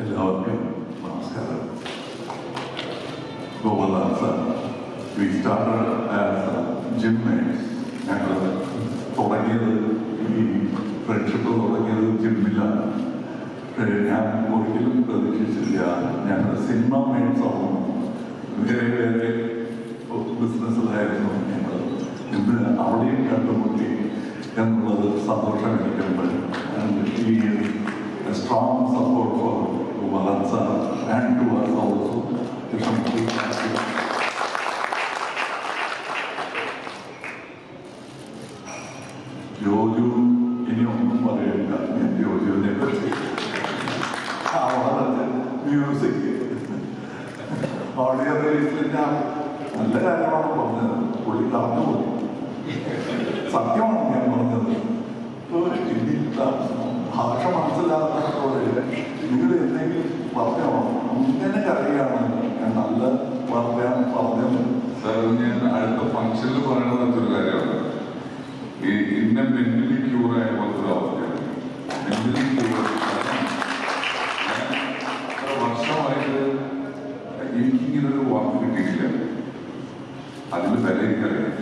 എല്ലാവർക്കും നമസ്കാരം. Gopalan sir, we started as gym mates. ഞങ്ങൾ തുടങ്ങിയത് ഈ ഫ്രണ്ട്ഷിപ്പ് തുടങ്ങിയത് ജിമ്മിലാണ്. ഞാൻ ഒരിക്കലും പ്രതീക്ഷിച്ചില്ല ഞങ്ങൾ സിനിമ മേറ്റ്സ് ആവും. വേറെ വേറെ ബിസിനസ്സിലായിരുന്നു ഞങ്ങൾ. ഇന്ന് അവിടെയും കണ്ടുമുട്ടി എന്നുള്ളത് സന്തോഷം എനിക്കുണ്ട്. ഈ strong support for Gopal sir and to us also. Joju ഇനിയൊന്നും പറയില്ല. ഞാൻ ജോജുവിനെ പറ്റി മ്യൂസിക് ഓഡിയോ റിലീസിൽ ഞാൻ നല്ല കാര്യമാണ് പറഞ്ഞത്. പുള്ളി കറന്നു പോയി. സത്യമാണ് ഞാൻ പറഞ്ഞത്. ഭാഷ മനസ്സിലാക്കാത്തതോടെ നിങ്ങൾ എന്തെങ്കിലും പറഞ്ഞോ ഇങ്ങനെ കറിയാണ് ഞാൻ നല്ല പറയാൻ പറഞ്ഞത്. സാർ, ഞാൻ അടുത്ത ഫംഗ്ഷനിൽ പറയണത് ഒരു കാര്യമാണ്. ഈ ഇന്ന മെന്റലി ക്യൂർ ആയ പോലത്തെ ഒരു അവസ്ഥയാണ്. മെന്റലി ക്യൂർ വർഷമായിട്ട് എനിക്കിങ്ങനൊരു വാക്ക് കിട്ടിയിട്ടില്ല. അതിന് വില എനിക്കറിയാം.